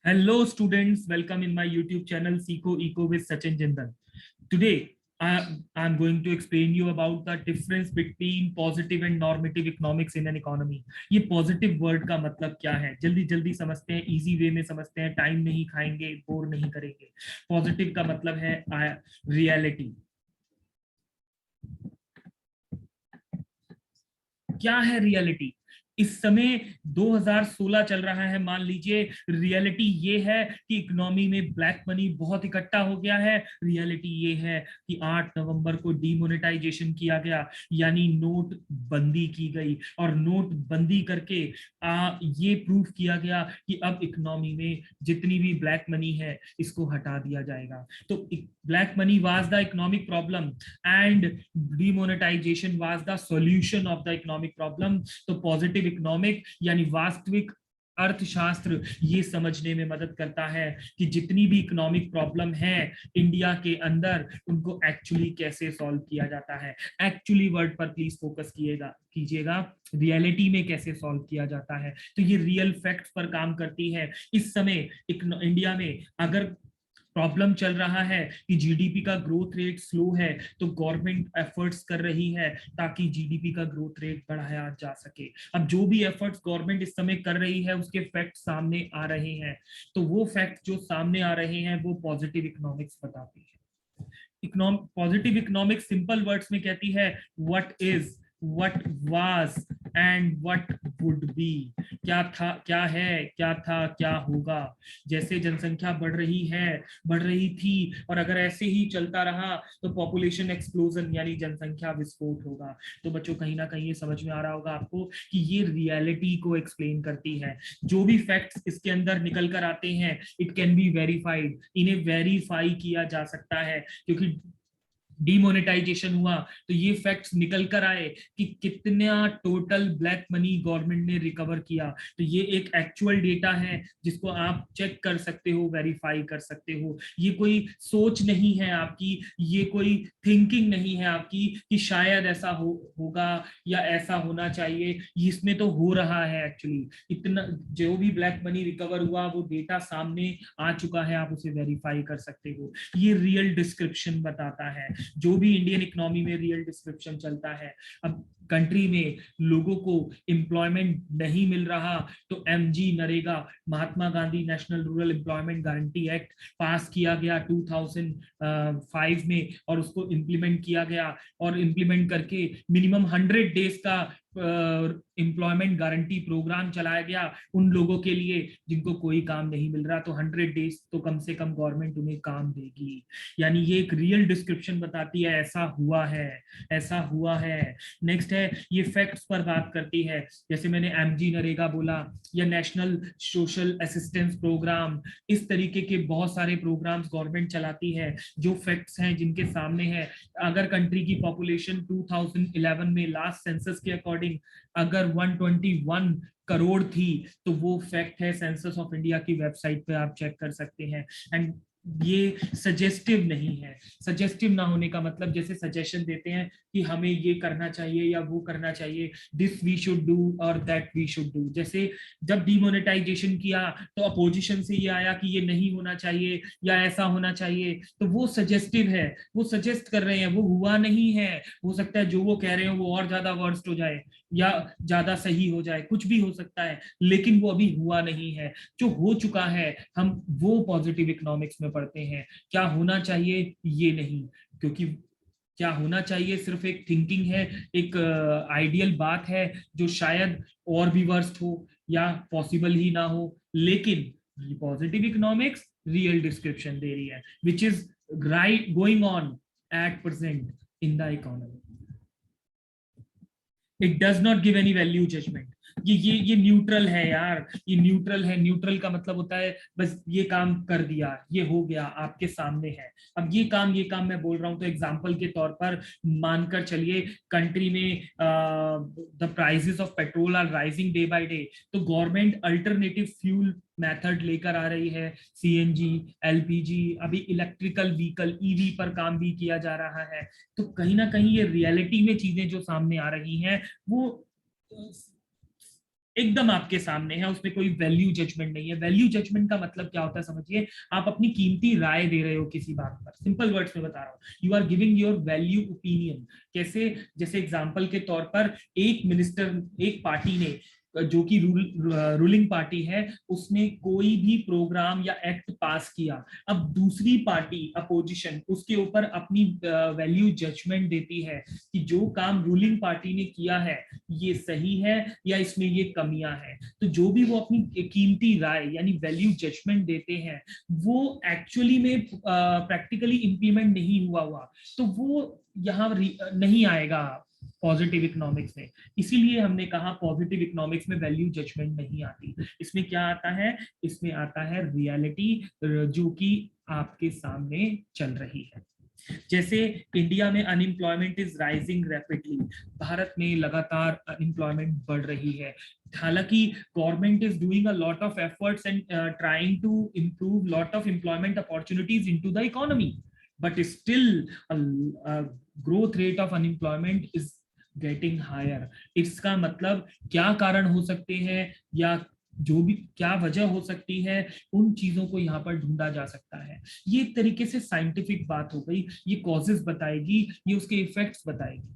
Hello, students. Welcome in my YouTube channel, Seco Eco with Sachin Jindal. Today, I'm going to explain you about the difference between positive and normative economics in an economy. ये positive word का मतलब क्या है? जल्दी जल्दी समझते हैं, easy way में समझते हैं, time नहीं खाएंगे, bore नहीं करेंगे. Positive का मतलब है reality. क्या है रियलिटी? इस समय 2016 चल रहा है, मान लीजिए रियलिटी ये है कि इकोनॉमी में ब्लैक मनी बहुत इकट्ठा हो गया है। रियलिटी ये है कि 8 नवंबर को डीमोनेटाइजेशन किया गया, यानी नोट बंदी की गई, और नोट बंदी करके ये प्रूफ किया गया कि अब इकोनॉमी में जितनी भी ब्लैक मनी है इसको हटा दिया जाएगा। तो black money was the economic problem and demonetization was the solution of the economic problem. तो पॉजिटिव इकोनॉमिक यानी वास्तविक अर्थशास्त्र ये समझने में मदद करता है कि जितनी भी इकोनॉमिक प्रॉब्लम है इंडिया के अंदर उनको एक्चुअली कैसे सॉल्व किया जाता है। एक्चुअली वर्ड पर प्लीज फोकस कीजिएगा, रियलिटी में कैसे सॉल्व किया जाता है। तो ये रियल फैक्ट्स पर काम करती है। इस समय इंडिया में अगर प्रॉब्लम चल रहा है कि जीडीपी का ग्रोथ रेट स्लो है, तो गवर्नमेंट एफर्ट्स कर रही है ताकि जीडीपी का ग्रोथ रेट बढ़ाया जा सके। अब जो भी एफर्ट्स गवर्नमेंट इस समय कर रही है उसके फैक्ट सामने आ रहे हैं, तो वो फैक्ट जो सामने आ रहे हैं वो पॉजिटिव इकोनॉमिक्स बताती है। पॉजिटिव इकोनॉमिक्स सिंपल वर्ड्स में कहती है what is, what was and what would be. क्या था, क्या है, क्या था, क्या होगा। जैसे जनसंख्या बढ़ रही थी, और अगर ऐसे ही चलता रहा तो पॉपुलेशन एक्सप्लोजन यानी जनसंख्या विस्फोट होगा। तो बच्चों कहीं ना कहीं ये समझ में आ रहा होगा आपको कि ये रियलिटी को एक्सप्लेन करती है। जो भी फैक्ट्स इसके अंदर निकल कर आते हैं इट कैन बी वेरीफाइड, इन्हें वेरीफाई किया जा सकता है, क्योंकि डीमोनेटाइजेशन हुआ तो ये फैक्ट्स निकल कर आए कि कितना टोटल ब्लैक मनी गवर्नमेंट ने रिकवर किया। तो ये एक एक्चुअल डेटा है जिसको आप चेक कर सकते हो, वेरीफाई कर सकते हो। ये कोई सोच नहीं है आपकी, ये कोई थिंकिंग नहीं है आपकी कि शायद ऐसा होगा या ऐसा होना चाहिए। इसमें तो हो रहा है एक्चुअली। इतना जो भी ब्लैक मनी रिकवर हुआ वो डेटा सामने आ चुका है, आप उसे वेरीफाई कर सकते हो। ये रियल डिस्क्रिप्शन बताता है, जो भी इंडियन इकोनॉमी में रियल डिस्क्रिप्शन चलता है। अब कंट्री में लोगों को एम्प्लॉयमेंट नहीं मिल रहा तो MG NREGA, Mahatma Gandhi national rural employment guarantee act pass किया गया 2005 में, और उसको इम्प्लीमेंट किया गया, और इम्प्लीमेंट करके मिनिमम 100 डेज का एम्प्लॉयमेंट गारंटी प्रोग्राम चलाया गया उन लोगों के लिए जिनको कोई काम नहीं मिल रहा। तो 100 डेज तो कम से कम गवर्नमेंट उन्हें काम देगी। यानी ये एक रियल डिस्क्रिप्शन बताती है ऐसा हुआ है, ऐसा हुआ है। नेक्स्ट है ये फैक्ट्स पर बात करती है, जैसे मैंने एमजी नरेगा बोला या नेशनल सोशल असिस्टेंस प्रोग्राम, इस तरीके के बहुत सारे प्रोग्राम्स गवर्नमेंट चलाती है जो फैक्ट्स हैं जिनके सामने है। अगर कंट्री की पॉपुलेशन 2011 में लास्ट सेंसस के अकॉर्डिंग अगर 121 करोड़ थी, तो वो फैक्ट है, सेंसस ऑफ इंडिया की वेबसाइट पे आप चेक कर सकते हैं। एंड ये सजेस्टिव नहीं है। सजेस्टिव ना होने का मतलब जैसे सजेशन देते हैं कि हमें ये करना चाहिए या वो करना चाहिए, दिस वी शुड डू और दैट वी शुड डू। जैसे जब डिमोनेटाइजेशन किया तो अपोजिशन से ये आया कि ये नहीं होना चाहिए या ऐसा होना चाहिए, तो वो सजेस्टिव है, वो सजेस्ट कर रहे हैं, वो हुआ नहीं है। हो सकता है जो वो कह रहे हो वो और ज्यादा वर्स्ट हो जाए या ज्यादा सही हो जाए, कुछ भी हो सकता है, लेकिन वो अभी हुआ नहीं है। जो हो चुका है हम वो पॉजिटिव इकोनॉमिक्स में पढ़ते हैं। क्या होना चाहिए ये नहीं, क्योंकि क्या होना चाहिए सिर्फ एक थिंकिंग है, एक आइडियल बात है जो शायद और भी वर्स्ट हो या पॉसिबल ही ना हो। लेकिन पॉजिटिव इकोनॉमिक्स रियल डिस्क्रिप्शन दे रही है which is right going on at present in the economy. It does not give any value judgement. ये न्यूट्रल है यार, ये न्यूट्रल है। न्यूट्रल का मतलब होता है बस ये काम कर दिया, ये हो गया, आपके सामने है। अब ये काम मैं बोल रहा हूं तो एग्जांपल के तौर पर मानकर चलिए कंट्री में the prices of petrol are rising day by day, तो गवर्नमेंट अल्टरनेटिव फ्यूल मेथड लेकर आ रही है, सीएनजी, एलपीजी, अभी इलेक्ट्रिकल व्हीकल ईवी पर काम भी किया जा रहा है। तो कहीं ना कहीं ये रियलिटी में चीजें जो सामने आ रही हैं वो एकदम आपके सामने है, उसमें कोई वैल्यू जजमेंट नहीं है। वैल्यू जजमेंट का मतलब क्या होता है समझिए, आप अपनी कीमती राय दे रहे हो किसी बात पर, सिंपल वर्ड्स में बता रहा हूँ, you are giving your value opinion. कैसे, जैसे एग्जांपल के तौर पर एक मिनिस्टर, एक पार्टी ने जो कि रूलिंग पार्टी है, उसने कोई भी प्रोग्राम या एक्ट पास किया, अब दूसरी पार्टी अपोजिशन उसके ऊपर अपनी वैल्यू जजमेंट देती है कि जो काम रूलिंग पार्टी ने किया है ये सही है या इसमें ये कमियां हैं। तो जो भी वो अपनी कीमती राय यानी वैल्यू जजमेंट देते हैं, वो एक्चुअली में प्रैक्टिकली इंप्लीमेंट नहीं हुआ तो वो यहाँ नहीं आएगा पॉजिटिव इकोनॉमिक्स में। इसीलिए हमने कहा पॉजिटिव इकोनॉमिक्स में वैल्यू जजमेंट नहीं आती। इसमें क्या आता है, इसमें आता है रियलिटी जो कि आपके सामने चल रही है। जैसे इंडिया में unemployment is rising rapidly, Bharat में लगातार अनएम्प्लॉयमेंट बढ़ रही है। हालांकि government is doing a lot of efforts and trying to improve lot of employment opportunities into the economy, but still a growth rate of unemployment is getting higher। इसका मतलब क्या कारण हो सकते हैं या जो भी क्या वजह हो सकती है, उन चीजों को यहाँ पर ढूंढा जा सकता है। ये एक तरीके से साइंटिफिक बात हो गई, ये कॉजेस बताएगी, ये उसके इफेक्ट्स बताएगी,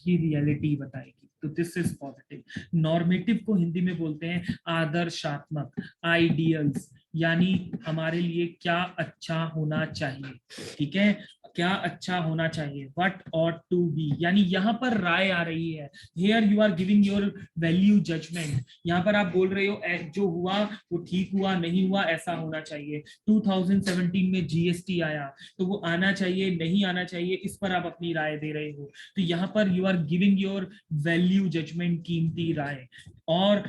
ये रियलिटी बताएगी। तो दिस इज पॉजिटिव। नॉर्मेटिव को हिंदी में बोलते हैं आदर्शात्मक, आइडियल्स, यानी हमारे लिए क्या अच्छा होना चाहिए, ठीक है, क्या अच्छा होना चाहिए, व्हाट ऑट टू बी, यानी यहाँ पर राय आ रही है। Here you are giving your value judgement, यहाँ पर आप बोल रहे हो जो हुआ वो ठीक हुआ, नहीं हुआ ऐसा होना चाहिए। 2017 में जीएसटी आया तो वो आना चाहिए, नहीं आना चाहिए, इस पर आप अपनी राय दे रहे हो। तो यहाँ पर you are giving your value judgement, कीमती राय। और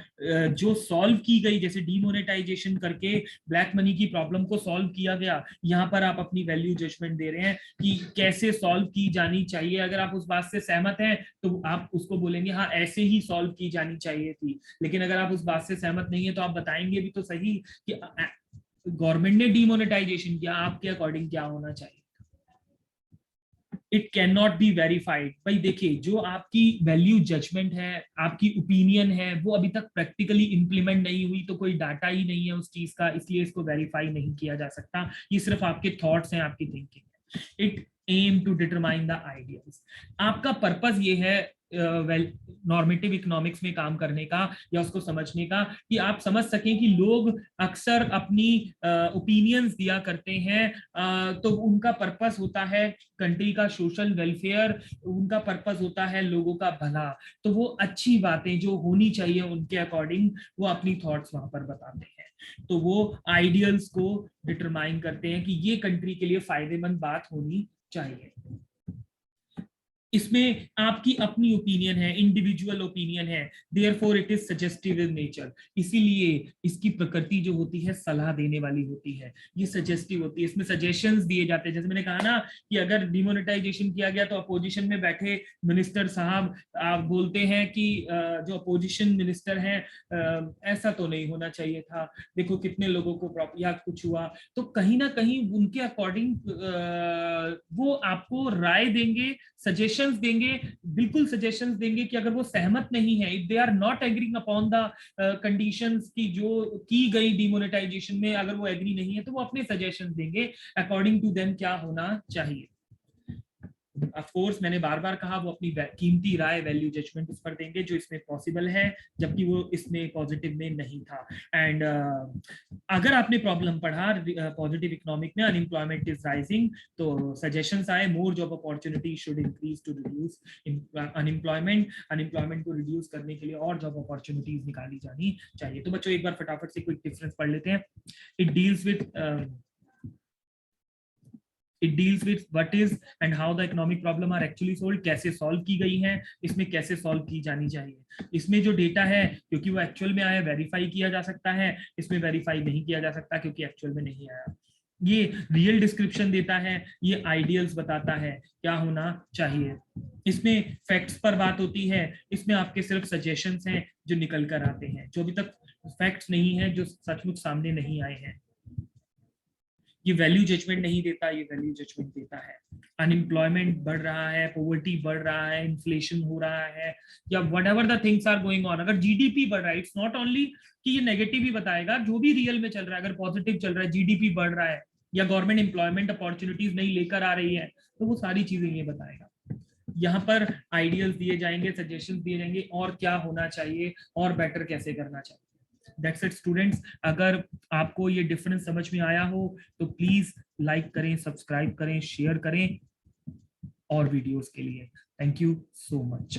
जो सॉल्व की गई, जैसे डीमोनेटाइजेशन करके ब्लैक मनी की प्रॉब्लम को सॉल्व किया गया, यहाँ पर आप अपनी वैल्यू जजमेंट दे रहे हैं कि कैसे सॉल्व की जानी चाहिए। अगर आप उस बात से सहमत हैं तो आप उसको बोलेंगे हाँ ऐसे ही सॉल्व की जानी चाहिए थी, लेकिन अगर आप उस बात से सहमत नहीं है तो आप बताएंगे भी तो सही कि गवर्नमेंट ने डीमोनेटाइजेशन किया, आपके अकॉर्डिंग क्या होना चाहिए। It can not be verified. भाई देखिए, जो आपकी वैल्यू जजमेंट है, आपकी ओपिनियन है, वो अभी तक प्रैक्टिकली इंप्लीमेंट नहीं हुई, तो कोई डाटा ही नहीं है उस चीज का, इसलिए इसको वेरीफाई नहीं किया जा सकता। ये सिर्फ आपके थॉट्स हैं, आपकी थिंकिंग है। It aim to determine the ideals. आपका पर्पस ये है नॉर्मेटिव इकोनॉमिक्स में काम करने का या उसको समझने का, कि आप समझ सकें कि लोग अक्सर अपनी ओपिनियंस दिया करते हैं, तो उनका पर्पस होता है कंट्री का सोशल वेलफेयर, उनका पर्पस होता है लोगों का भला। तो वो अच्छी बातें जो होनी चाहिए उनके अकॉर्डिंग, वो अपनी थॉट्स वहां पर बताते हैं। तो वो आइडियल्स को डिटरमाइन करते हैं कि ये कंट्री के लिए फायदेमंद बात होनी चाहिए। इसमें आपकी अपनी ओपिनियन है, इंडिविजुअल ओपिनियन है, therefore it is suggestive in nature. इसीलिए इसकी प्रकृति जो होती है सलाह देने वाली होती है, ये सजेस्टिव होती है, इसमें सजेशंस दिए जाते हैं। जैसे मैंने कहा ना कि अगर डिमोनेटाइजेशन किया गया तो अपोजिशन में बैठे मिनिस्टर साहब आप बोलते हैं कि जो अपोजिशन मिनिस्टर हैं ऐसा तो नहीं होना चाहिए था, देखो कितने लोगों को या कुछ हुआ, तो कहीं ना कहीं उनके अकॉर्डिंग वो आपको राय देंगे, सजेशंस देंगे, बिल्कुल सजेशंस देंगे कि अगर वो सहमत नहीं है, if they are not agreeing upon the conditions की जो की गई डिमोनेटाइजेशन में, अगर वो एग्री नहीं है तो वो अपने सजेशंस देंगे अकॉर्डिंग टू देम क्या होना चाहिए। ऑफ कोर्स मैंने बार बार कहा वो अपनी कीमती राय, वैल्यू जजमेंट उस पर देंगे जो इसमें पॉसिबल है, जबकि वो इसमें पॉजिटिव में नहीं था। एंड अगर आपने प्रॉब्लम पढ़ा पॉजिटिव इकोनॉमिक में अनएम्प्लॉयमेंट इज राइजिंग, तो सजेशंस आए more job opportunity should increase to reduce unemployment को रिड्यूस करने के लिए और जॉब अपॉर्चुनिटीज निकाली जानी चाहिए। तो बच्चों एक बार फटाफट से क्विक डिफरेंस पढ़ लेते हैं। It deals with what is and how the economic problem are actually solve, कैसे सॉल्व की गई है, इसमें कैसे सॉल्व की जानी चाहिए। इसमें जो डेटा है क्योंकि वो एक्चुअल में आया वेरीफाई किया जा सकता है, इसमें वेरीफाई नहीं किया जा सकता क्योंकि एक्चुअल में नहीं आया। ये रियल डिस्क्रिप्शन देता है, ये आइडियल्स बताता है क्या होना चाहिए। इसमें फैक्ट्स पर बात होती है, इसमें आपके सिर्फ सजेशंस हैं जो निकल कर आते हैं, जो अभी तक फैक्ट्स नहीं है, जो सचमुच सामने नहीं आए हैं। ये वैल्यू जजमेंट नहीं देता, ये वैल्यू जजमेंट देता है। अनएम्प्लॉयमेंट बढ़ रहा है, पॉवर्टी बढ़ रहा है, इन्फ्लेशन हो रहा है, या whatever the things are going on, अगर जीडीपी बढ़ रहा है, इट्स नॉट ओनली कि ये नेगेटिव ही बताएगा, जो भी रियल में चल रहा है, अगर पॉजिटिव चल रहा है, जीडीपी बढ़ रहा है, या गवर्नमेंट एम्प्लॉयमेंट अपॉर्चुनिटीज नहीं लेकर आ रही है, तो वो सारी चीजें ये बताएगा। यहाँ पर आइडियल्स दिए जाएंगे, सजेशंस दिए जाएंगे, और क्या होना चाहिए, और बेटर कैसे करना चाहिए। That's it students. अगर आपको ये डिफरेंस समझ में आया हो तो प्लीज लाइक करें, सब्सक्राइब करें, शेयर करें और वीडियोस के लिए। Thank you so much.